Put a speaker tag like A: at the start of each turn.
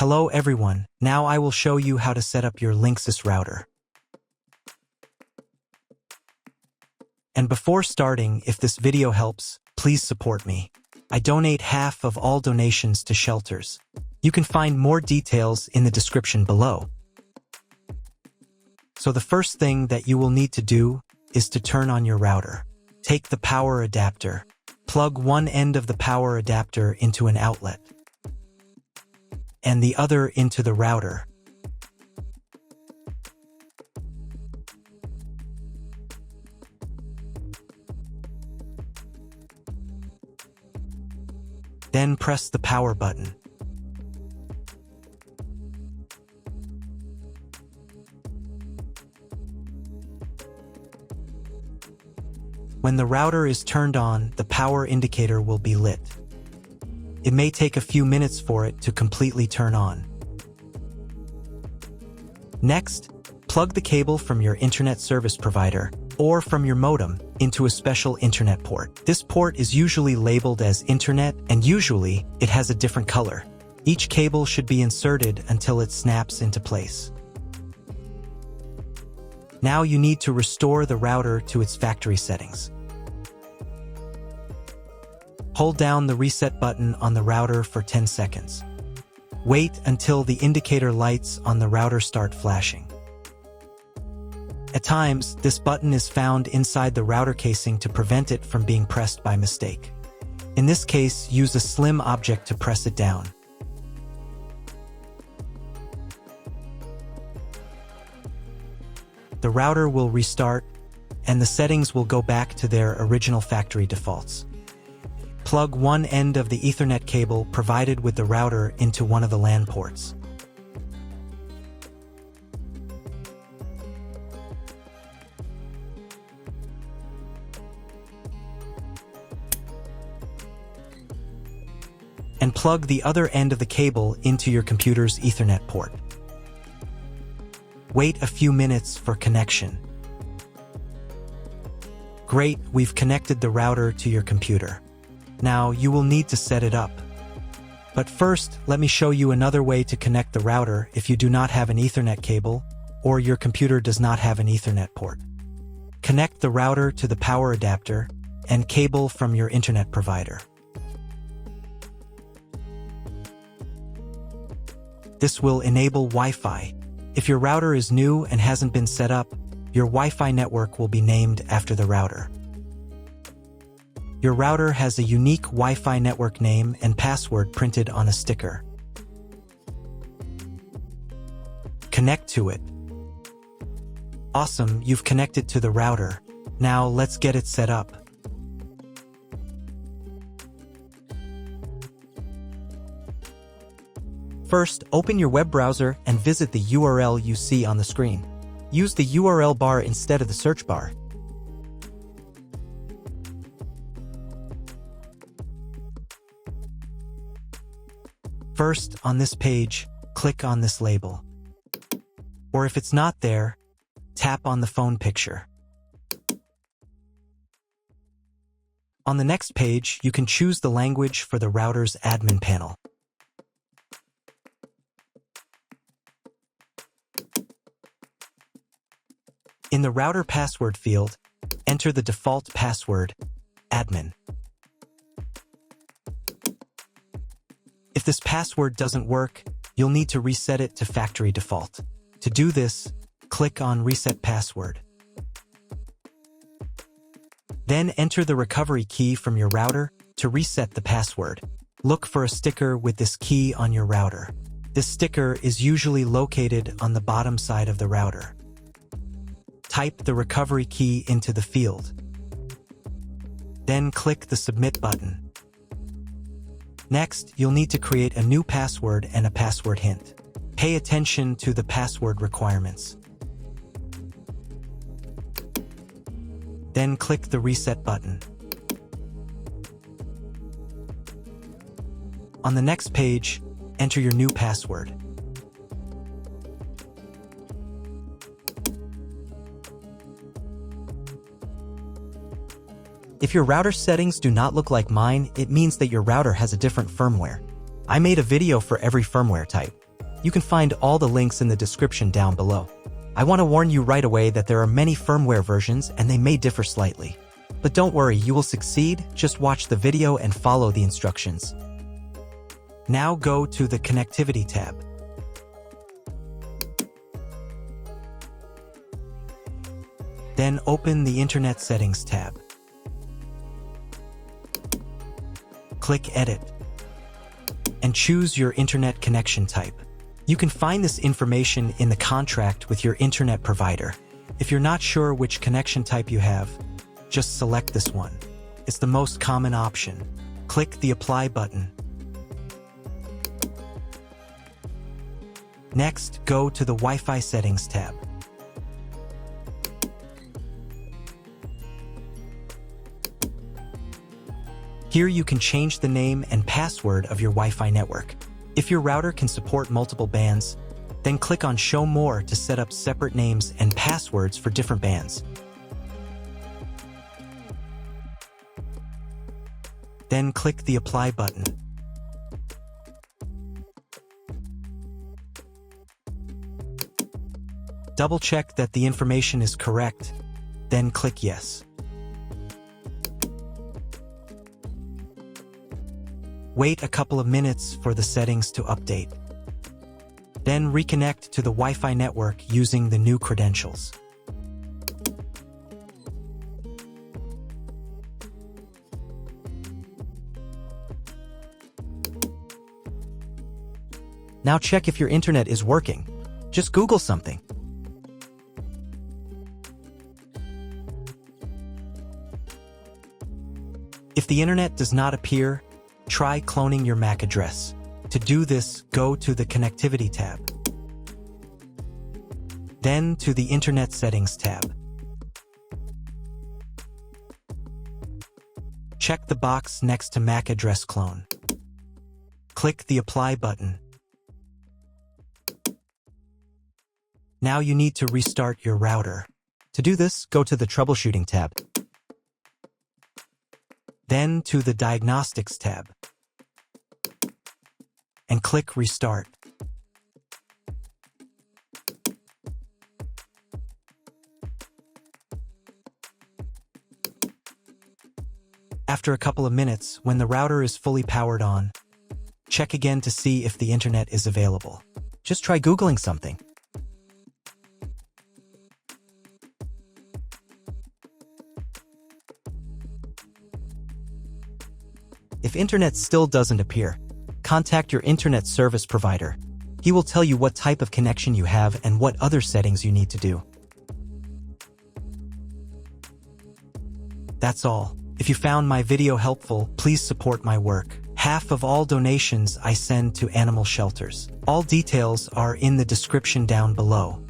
A: Hello everyone, now I will show you how to set up your LINKSYS router. And before starting, if this video helps, please support me. I donate half of all donations to shelters. You can find more details in the description below. So the first thing that you will need to do is to turn on your router. Take the power adapter. Plug one end of the power adapter into an outlet and the other into the router. Then press the power button. When the router is turned on, the power indicator will be lit. It may take a few minutes for it to completely turn on. Next, plug the cable from your internet service provider or from your modem into a special internet port. This port is usually labeled as internet, and usually it has a different color. Each cable should be inserted until it snaps into place. Now you need to restore the router to its factory settings. Hold down the reset button on the router for 10 seconds. Wait until the indicator lights on the router start flashing. At times, this button is found inside the router casing to prevent it from being pressed by mistake. In this case, use a slim object to press it down. The router will restart, and the settings will go back to their original factory defaults. Plug one end of the Ethernet cable provided with the router into one of the LAN ports. And plug the other end of the cable into your computer's Ethernet port. Wait a few minutes for connection. Great, we've connected the router to your computer. Now you will need to set it up. But first, let me show you another way to connect the router if you do not have an Ethernet cable or your computer does not have an Ethernet port. Connect the router to the power adapter and cable from your internet provider. This will enable Wi-Fi. If your router is new and hasn't been set up, your Wi-Fi network will be named after the router. Your router has a unique Wi-Fi network name and password printed on a sticker. Connect to it. Awesome, you've connected to the router. Now let's get it set up. First, open your web browser and visit the URL you see on the screen. Use the URL bar instead of the search bar. First, on this page, click on this label. Or if it's not there, tap on the phone picture. On the next page, you can choose the language for the router's admin panel. In the router password field, enter the default password, admin. If this password doesn't work, you'll need to reset it to factory default. To do this, click on Reset Password. Then enter the recovery key from your router to reset the password. Look for a sticker with this key on your router. This sticker is usually located on the bottom side of the router. Type the recovery key into the field. Then click the Submit button. Next, you'll need to create a new password and a password hint. Pay attention to the password requirements. Then click the Reset button. On the next page, enter your new password. If your router settings do not look like mine, it means that your router has a different firmware. I made a video for every firmware type. You can find all the links in the description down below. I want to warn you right away that there are many firmware versions and they may differ slightly. But don't worry, you will succeed. Just watch the video and follow the instructions. Now go to the Connectivity tab. Then open the Internet Settings tab. Click Edit and choose your internet connection type. You can find this information in the contract with your internet provider. If you're not sure which connection type you have, just select this one. It's the most common option. Click the Apply button. Next, go to the Wi-Fi Settings tab. Here you can change the name and password of your Wi-Fi network. If your router can support multiple bands, then click on Show More to set up separate names and passwords for different bands. Then click the Apply button. Double-check that the information is correct, then click Yes. Wait a couple of minutes for the settings to update. Then reconnect to the Wi-Fi network using the new credentials. Now check if your internet is working. Just Google something. If the internet does not appear, try cloning your MAC address. To do this, go to the Connectivity tab. Then to the Internet Settings tab. Check the box next to MAC address clone. Click the Apply button. Now you need to restart your router. To do this, go to the Troubleshooting tab. Then to the Diagnostics tab. And click Restart. After a couple of minutes, when the router is fully powered on, check again to see if the internet is available. Just try Googling something. If internet still doesn't appear, contact your internet service provider. He will tell you what type of connection you have and what other settings you need to do. That's all. If you found my video helpful, please support my work. Half of all donations I send to animal shelters. All details are in the description down below.